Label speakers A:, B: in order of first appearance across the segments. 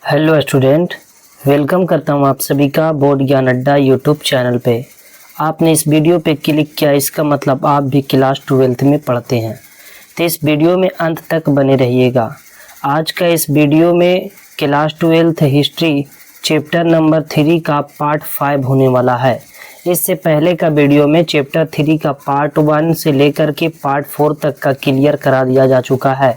A: Hello student, welcome करता हूं आप सभी का बोर्ड ज्ञान अड्डा यूट्यूब चैनल पे। आपने इस वीडियो पे क्लिक किया, इसका मतलब आप भी क्लास 12th में पढ़ते हैं। तो इस वीडियो में अंत तक बने रहिएगा। आज का इस वीडियो में class 12th history chapter number 3 का पार्ट 5 होने वाला है। इससे पहले का वीडियो में चैप्टर 3 का पार्ट 1 से लेकर के पार्ट 4 तक का क्लियर करा दिया जा चुका है।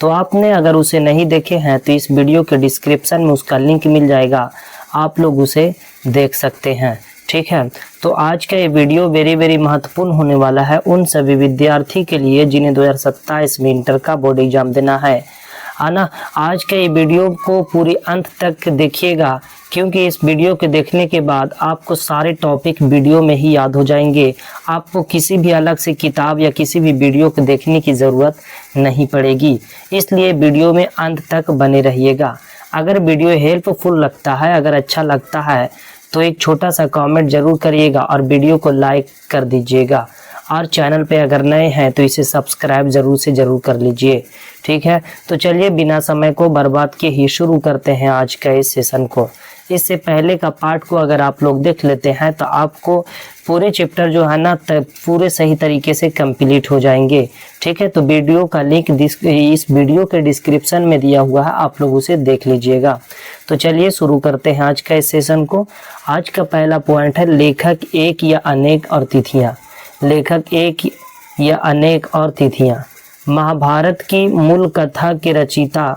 A: तो आपने अगर उसे नहीं देखे हैं तो इस वीडियो के डिस्क्रिप्शन में उसका लिंक मिल जाएगा, आप लोग उसे देख सकते हैं। ठीक है, तो आज का ये वीडियो वेरी महत्वपूर्ण होने वाला है उन सभी विद्यार्थी के लिए जिन्हें 2027 में इंटर का बोर्ड एग्जाम देना है ना। आज के ये वीडियो को पूरी अंत तक देखिएगा, क्योंकि इस वीडियो के देखने के बाद आपको सारे टॉपिक वीडियो में ही याद हो जाएंगे। आपको किसी भी अलग से किताब या किसी भी वीडियो को देखने की ज़रूरत नहीं पड़ेगी, इसलिए वीडियो में अंत तक बने रहिएगा। अगर वीडियो हेल्पफुल लगता है, अगर अच्छा लगता है तो एक छोटा सा कमेंट ज़रूर करिएगा और वीडियो को लाइक कर दीजिएगा। और चैनल पे अगर नए हैं तो इसे सब्सक्राइब ज़रूर कर लीजिए। ठीक है, तो चलिए बिना समय को बर्बाद किए ही शुरू करते हैं आज का इस सेशन को। इससे पहले का पार्ट को अगर आप लोग देख लेते हैं तो आपको पूरे चैप्टर जो है ना पूरे सही तरीके से कंप्लीट हो जाएंगे। ठीक है, तो वीडियो का लिंक इस वीडियो के डिस्क्रिप्शन में दिया हुआ है, आप लोग उसे देख लीजिएगा। तो चलिए शुरू करते हैं आज का इस सेशन को। आज का पहला पॉइंट है लेखक एक या अनेक और तिथियाँ। लेखक एक या अनेक और तिथियाँ। महाभारत की मूल कथा के रचयिता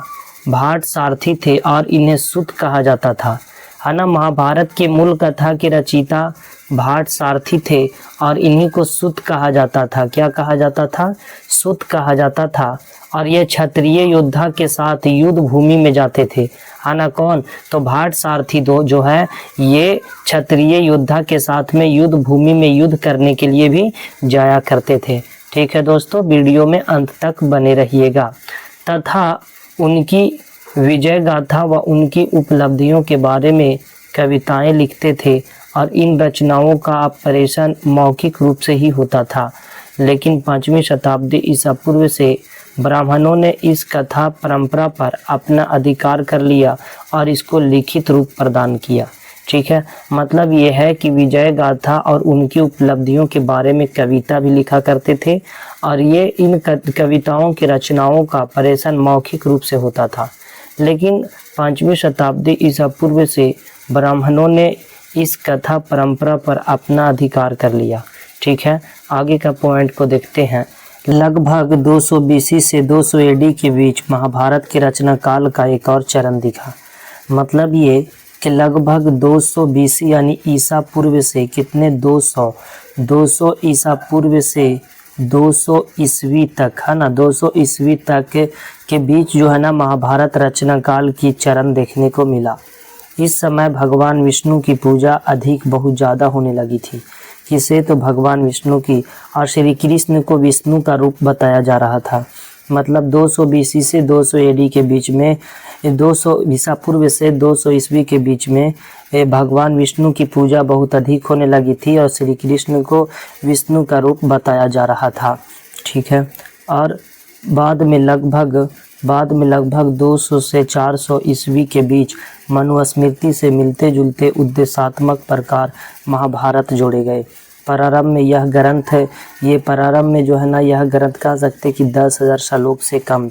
A: भाट सारथी थे और इन्हें सूत कहा जाता था, है ना। महाभारत की मूल कथा के रचयिता भाट सारथी थे और इन्हीं को सूत कहा जाता था। क्या कहा जाता था? सूत कहा जाता था। और ये क्षत्रिय योद्धा के साथ युद्ध भूमि में जाते थे, है ना। कौन? तो भाट सारथी दो जो है ये क्षत्रिय योद्धा के साथ में युद्ध भूमि में युद्ध करने के लिए भी जाया करते थे। ठीक है दोस्तों, वीडियो में अंत तक बने रहिएगा। तथा उनकी विजय गाथा व उनकी उपलब्धियों के बारे में कविताएं लिखते थे और इन रचनाओं का ऑपरेशन मौखिक रूप से ही होता था। लेकिन 5वीं शताब्दी ईसा पूर्व से ब्राह्मणों ने इस कथा परंपरा पर अपना अधिकार कर लिया और इसको लिखित रूप प्रदान किया। ठीक है, मतलब ये है कि विजय गाथा और उनकी उपलब्धियों के बारे में कविता भी लिखा करते थे और ये इन कविताओं की रचनाओं का ऑपरेशन मौखिक रूप से होता था। लेकिन 5वीं शताब्दी ईसा पूर्व से ब्राह्मणों ने इस कथा परंपरा पर अपना अधिकार कर लिया। ठीक है, आगे का पॉइंट को देखते हैं। लगभग 200 BC से 200 AD के बीच महाभारत के रचना काल का एक और चरण दिखा। मतलब ये कि लगभग 200 BC यानी ईसा पूर्व से कितने 200 ईसा पूर्व से 200 ईस्वी तक, है ना, 200 ईस्वी तक के बीच जो है ना महाभारत रचना काल की चरण देखने को मिला। इस समय भगवान विष्णु की पूजा बहुत ज़्यादा होने लगी थी। किसे? तो भगवान विष्णु की। और श्री कृष्ण को विष्णु का रूप बताया जा रहा था। मतलब 200 BC से 200 AD के बीच में, 200 ईसा पूर्व से 200 ईस्वी के बीच में भगवान विष्णु की पूजा बहुत अधिक होने लगी थी और श्री कृष्ण को विष्णु का रूप बताया जा रहा था। ठीक है, और बाद में लगभग 200 से 400 ईस्वी के बीच मनुस्मृति से मिलते जुलते उद्देश्यात्मक प्रकार महाभारत जोड़े गए। प्रारंभ में यह ग्रंथ है, ये प्रारंभ में जो है ना यह ग्रंथ कह सकते कि 10,000 श्लोक से कम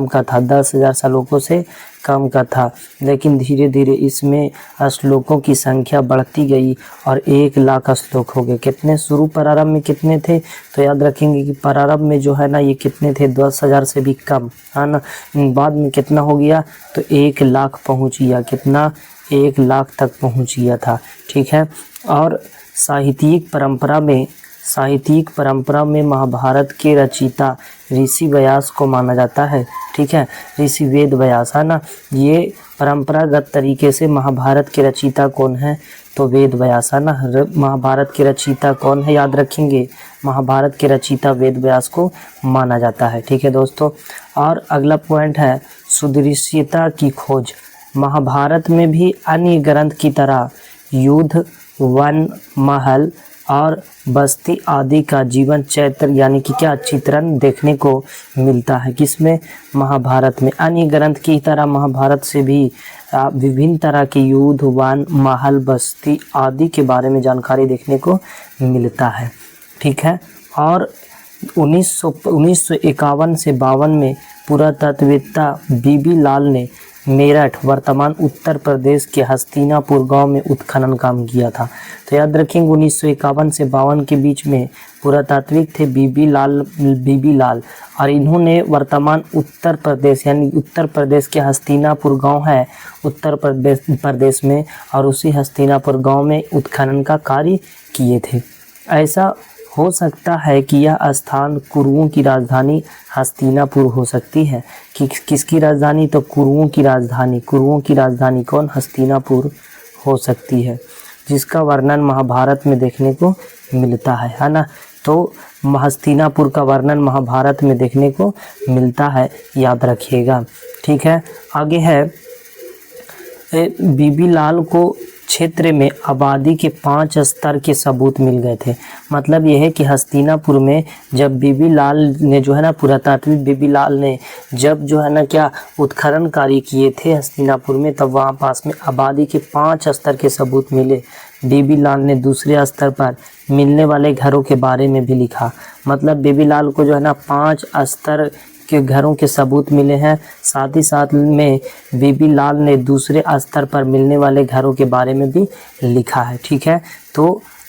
A: का था, 10,000 श्लोकों से कम का था। लेकिन धीरे धीरे इसमें श्लोकों की संख्या बढ़ती गई और 1,00,000 श्लोक हो गए। कितने शुरू प्रारंभ में कितने थे? तो याद रखेंगे कि प्रारंभ में जो है ना ये कितने थे? 10,000 से भी कम, है ना। बाद में कितना हो गया? तो 1,00,000 पहुँच गया। कितना? 1,00,000 तक पहुँच गया था। ठीक है, और साहित्यिक परंपरा में महाभारत के रचयिता ऋषि व्यास को माना जाता है। ठीक है, ऋषि वेद व्यास, है ना। ये परंपरागत तरीके से महाभारत के रचयिता कौन है? तो वेद व्यास, है ना। महाभारत के रचयिता कौन है? याद रखेंगे, महाभारत के रचयिता वेद व्यास को माना जाता है। ठीक है दोस्तों, और अगला पॉइंट है सुदृश्यता की खोज। महाभारत में भी अन्य ग्रंथ की तरह युद्ध, वन, महल और बस्ती आदि का जीवन चरित्र यानी कि क्या चित्रण देखने को मिलता है किसमें, महाभारत में। अन्य ग्रंथ की तरह महाभारत से भी विभिन्न तरह के युद्ध, वन, महल, बस्ती आदि के बारे में जानकारी देखने को मिलता है। ठीक है। और 1951 से 52 में पुरातत्ववेत्ता बीबी लाल ने मेरठ वर्तमान उत्तर प्रदेश के हस्तिनापुर गांव में उत्खनन काम किया था। तो याद रखेंगे 1951 से 52 के बीच में पुरातात्विक थे बीबी लाल और इन्होंने वर्तमान उत्तर प्रदेश यानी उत्तर प्रदेश के हस्तिनापुर गांव है उत्तर प्रदेश में, और उसी हस्तिनापुर गांव में उत्खनन का कार्य किए थे। ऐसा हो सकता है कि यह स्थान कुरुओं की राजधानी हस्तिनापुर हो सकती है। कि किसकी राजधानी, तो कुरुओं की राजधानी कौन, हस्तिनापुर हो सकती है, जिसका वर्णन महाभारत में देखने को मिलता है ना। तो हस्तिनापुर का वर्णन महाभारत में देखने को मिलता है, याद रखिएगा। ठीक है। आगे है बीबी लाल को क्षेत्र में आबादी के 5 स्तर के सबूत मिल गए थे। मतलब यह है कि हस्तिनापुर में जब बीबी लाल ने जो है ना, पुरातात्विक बीबी लाल ने जब जो है ना क्या उत्खनन कार्य किए थे हस्तिनापुर में, तब वहाँ पास में आबादी के 5 स्तर के सबूत मिले। बीबी लाल ने दूसरे स्तर पर मिलने वाले घरों के बारे में भी लिखा। मतलब बीबी लाल को जो है ना 5 स्तर के घरों के सबूत मिले हैं। साथ ही साथ में बीबी लाल ने दूसरे स्तर पर मिलने वाले घरों के बारे में भी लिखा है। ठीक है। तो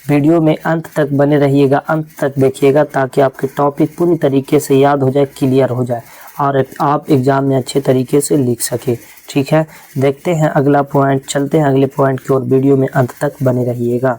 A: वीडियो में अंत तक बने रहिएगा, अंत तक देखिएगा, ताकि आपके टॉपिक पूरी तरीके से याद हो जाए, क्लियर हो जाए और आप एग्ज़ाम में अच्छे तरीके से लिख सके। ठीक है। देखते हैं अगला पॉइंट, चलते हैं अगले पॉइंट की ओर। वीडियो में अंत तक बने रहिएगा।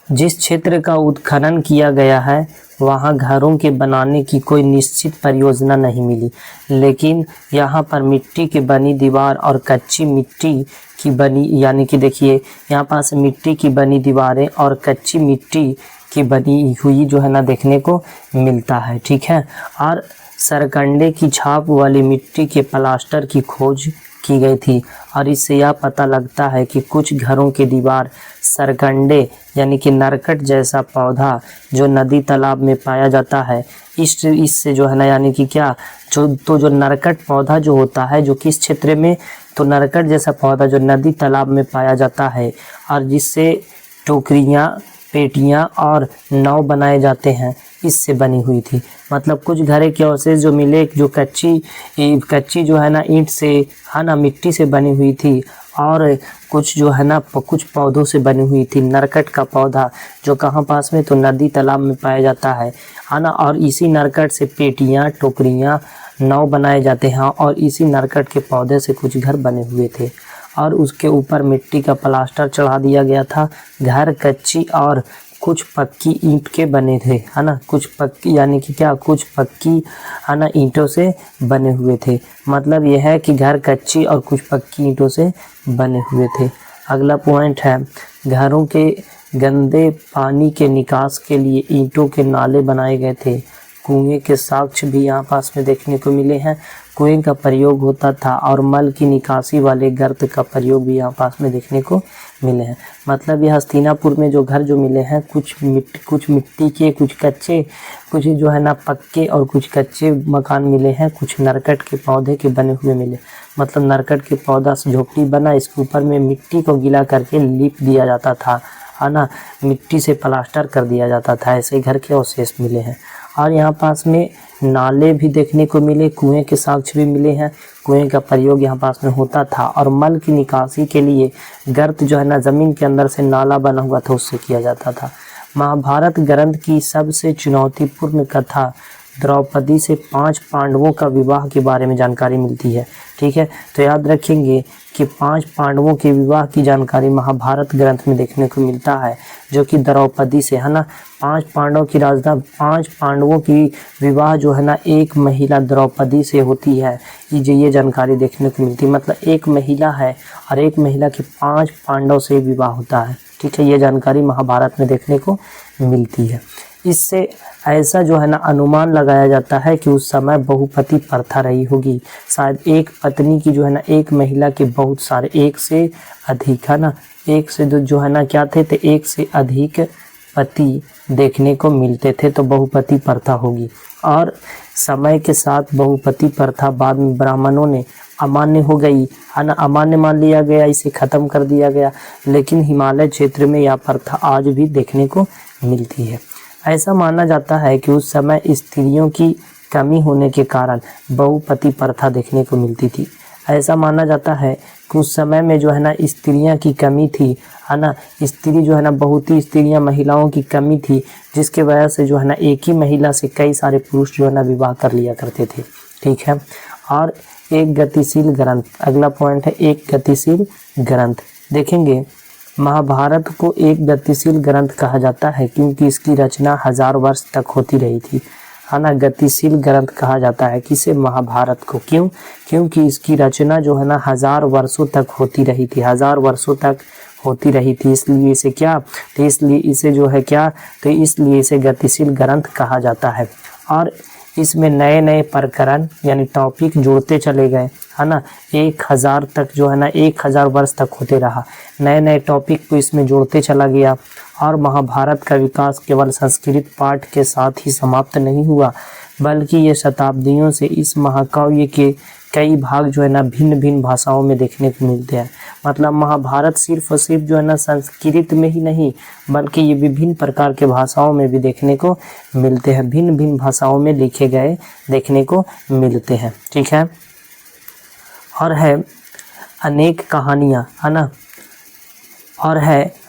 A: जिस क्षेत्र का उत्खनन किया गया है वहाँ घरों के बनाने की कोई निश्चित परियोजना नहीं मिली, लेकिन यहाँ पर मिट्टी की बनी दीवार और कच्ची मिट्टी की बनी, यानी कि देखिए यहाँ पास मिट्टी की बनी दीवारें और कच्ची मिट्टी की बनी हुई जो है ना देखने को मिलता है। ठीक है। और सरकंडे की छाप वाली मिट्टी के प्लास्टर की खोज की गई थी, और इससे यह पता लगता है कि कुछ घरों के दीवार सरकंडे यानी कि नरकट जैसा पौधा जो नदी तालाब में पाया जाता है, इससे जो है ना यानी कि क्या जो नरकट पौधा जो होता है जो किस क्षेत्र में, तो नरकट जैसा पौधा जो नदी तालाब में पाया जाता है और जिससे टोकरियाँ, पेटियाँ और नाव बनाए जाते हैं, इससे बनी हुई थी। मतलब कुछ घरे के अवशेष जो मिले जो कच्ची जो है ना ईंट से है ना मिट्टी से बनी हुई थी, और कुछ जो है ना कुछ पौधों से बनी हुई थी। नरकट का पौधा जो कहाँ पास में, तो नदी तालाब में पाया जाता है ना। और इसी नरकट से पेटियाँ, टोकरियाँ, नाव बनाए जाते हैं, और इसी नरकट के पौधे से कुछ घर बने हुए थे और उसके ऊपर मिट्टी का प्लास्टर चढ़ा दिया गया था। घर कच्ची और कुछ पक्की ईंट के बने थे, है ना। कुछ पक्की यानी कि क्या, कुछ पक्की है ना ईंटों से बने हुए थे। मतलब यह है कि घर कच्ची और कुछ पक्की ईंटों से बने हुए थे। अगला पॉइंट है, घरों के गंदे पानी के निकास के लिए ईंटों के नाले बनाए गए थे। कुएं के साक्ष्य भी यहाँ पास में देखने को मिले हैं। कुएं का प्रयोग होता था और मल की निकासी वाले गर्त का प्रयोग भी यहाँ पास में देखने को मिले हैं। मतलब ये हस्तिनापुर में जो घर जो मिले हैं, कुछ मिट्टी के, कुछ कच्चे, कुछ जो है ना पक्के और कुछ कच्चे मकान मिले हैं। कुछ नरकट के पौधे के बने हुए मिले। मतलब नरकट के पौधा से झोपड़ी बना, इसके ऊपर में मिट्टी को गीला करके लीप दिया जाता था, है ना। मिट्टी से प्लास्टर कर दिया जाता था। ऐसे घर के अवशेष मिले हैं। और यहाँ पास में नाले भी देखने को मिले, कुएं के साक्ष्य भी मिले हैं। कुएं का प्रयोग यहाँ पास में होता था और मल की निकासी के लिए गर्त जो है ना ज़मीन के अंदर से नाला बना हुआ था, उससे किया जाता था। महाभारत ग्रंथ की सबसे चुनौतीपूर्ण कथा द्रौपदी से 5 पांडवों का विवाह के बारे में जानकारी मिलती है। ठीक है। तो याद रखेंगे कि 5 पांडवों के विवाह की जानकारी महाभारत ग्रंथ में देखने को मिलता है, जो कि द्रौपदी से, है ना। 5 पांडवों की राजधानी, 5 पांडवों की विवाह जो है ना एक महिला द्रौपदी से होती है। ये जानकारी देखने को मिलती है। मतलब एक महिला है और एक महिला के 5 पांडव से विवाह होता है। ठीक है। ये जानकारी महाभारत में देखने को मिलती है। इससे ऐसा जो है ना अनुमान लगाया जाता है कि उस समय बहुपति प्रथा रही होगी। शायद एक पत्नी की जो है ना, एक महिला के बहुत सारे, एक से अधिक, है ना, एक से जो है ना क्या थे, तो एक से अधिक पति देखने को मिलते थे तो बहुपति प्रथा होगी। और समय के साथ बहुपति प्रथा बाद में ब्राह्मणों ने अमान्य हो गई, है ना, अमान्य मान लिया गया, इसे ख़त्म कर दिया गया। लेकिन हिमालय क्षेत्र में यह प्रथा आज भी देखने को मिलती है। ऐसा माना जाता है कि उस समय स्त्रियों की कमी होने के कारण बहुपति प्रथा देखने को मिलती थी। ऐसा माना जाता है कि उस समय में जो है ना स्त्रियां की कमी थी, है ना, स्त्री जो है ना बहुत ही स्त्रियां महिलाओं की कमी थी, जिसके वजह से जो है ना एक ही महिला से कई सारे पुरुष जो है ना विवाह कर लिया करते थे। ठीक है। और एक गतिशील ग्रंथ, अगला पॉइंट है एक गतिशील ग्रंथ। देखेंगे महाभारत को एक गतिशील ग्रंथ कहा जाता है क्योंकि इसकी रचना 1000 वर्ष तक होती रही थी, है ना। गतिशील ग्रंथ कहा जाता है किसे? महाभारत को। क्यों? क्योंकि इसकी रचना जो है ना 1000 वर्षों तक होती रही थी, 1000 वर्षों तक होती रही थी। इसलिए इसे क्या, तो इसलिए इसे जो है क्या, तो इसलिए इसे गतिशील ग्रंथ कहा जाता है। और इसमें नए नए प्रकरण यानी टॉपिक जोड़ते चले गए, है ना। 1000 तक जो है ना 1000 वर्ष तक होते रहा, नए नए टॉपिक को इसमें जोड़ते चला गया। और महाभारत का विकास केवल संस्कृत पाठ के साथ ही समाप्त नहीं हुआ, बल्कि ये शताब्दियों से इस महाकाव्य के कई भाग जो है ना भिन्न भिन्न भाषाओं में देखने को मिलते हैं। मतलब महाभारत सिर्फ और सिर्फ जो है ना संस्कृत में ही नहीं, बल्कि ये विभिन्न प्रकार के भाषाओं में भी देखने को मिलते हैं, भिन्न भिन्न भाषाओं में लिखे गए देखने को मिलते हैं। ठीक है। और है अनेक कहानियाँ, है ना, और है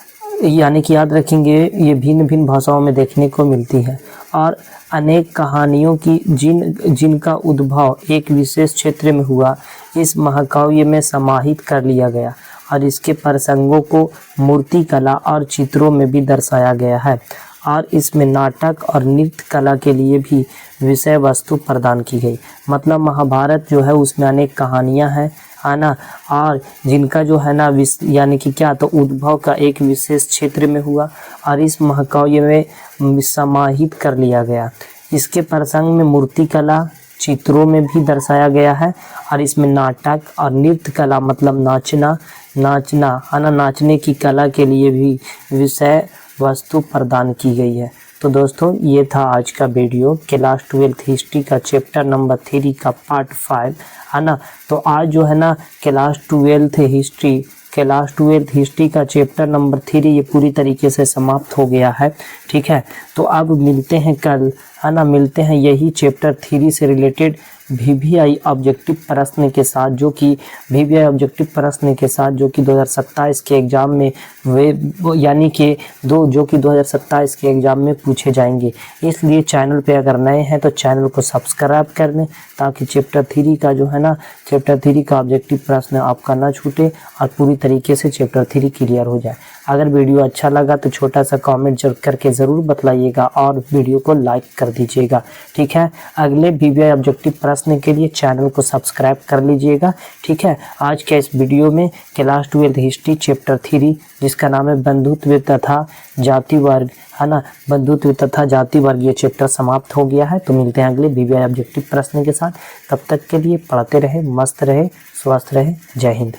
A: यानी कि याद रखेंगे ये भिन्न भिन्न भाषाओं में देखने को मिलती है। और अनेक कहानियों की जिनका उद्भव एक विशेष क्षेत्र में हुआ, इस महाकाव्य में समाहित कर लिया गया और इसके प्रसंगों को मूर्ति कला और चित्रों में भी दर्शाया गया है। और इसमें नाटक और नृत्य कला के लिए भी विषय वस्तु प्रदान की गई। मतलब महाभारत जो है उसमें अनेक कहानियाँ हैं, है ना, और जिनका जो है ना यानी कि क्या, तो उद्भव का एक विशेष क्षेत्र में हुआ और इस महाकाव्य में समाहित कर लिया गया। इसके प्रसंग में मूर्ति कला चित्रों में भी दर्शाया गया है और इसमें नाटक और नृत्य कला मतलब नाचना है ना, नाचने की कला के लिए भी विषय वस्तु प्रदान की गई है। तो दोस्तों ये था आज का वीडियो क्लास 12 हिस्ट्री का चैप्टर नंबर 3 का पार्ट 5, है ना। तो आज जो है ना क्लास 12 हिस्ट्री का चैप्टर नंबर 3 ये पूरी तरीके से समाप्त हो गया है। ठीक है। तो अब मिलते हैं कल, है ना, मिलते हैं यही चैप्टर 3 से रिलेटेड VVI ऑब्जेक्टिव प्रश्न के साथ, जो कि VVI ऑब्जेक्टिव प्रश्न के साथ जो कि 2027 के एग्ज़ाम में यानी कि जो कि 2027 के एग्ज़ाम में पूछे जाएंगे। इसलिए चैनल पे अगर नए हैं तो चैनल को सब्सक्राइब कर लें ताकि चैप्टर 3 का जो है ना चैप्टर 3 का ऑब्जेक्टिव प्रश्न आपका ना छूटे और पूरी तरीके से चैप्टर 3 क्लियर हो जाए। अगर वीडियो अच्छा लगा तो छोटा सा कमेंट जरूर करके ज़रूर बतलाइएगा और वीडियो को लाइक कर दीजिएगा। ठीक है। अगले VVI ऑब्जेक्टिव प्रश्न के लिए चैनल को सब्सक्राइब कर लीजिएगा। ठीक है। आज के इस वीडियो में क्लास 12 हिस्ट्री चैप्टर 3 जिसका नाम है बंधुत्व तथा जाति वर्ग, है ना, बंधुत्व तथा जाति वर्ग, ये चैप्टर समाप्त हो गया है। तो मिलते हैं अगले VVI ऑब्जेक्टिव प्रश्न के साथ। तब तक के लिए पढ़ते रहे, मस्त रहे, स्वस्थ रहे। जय हिंद।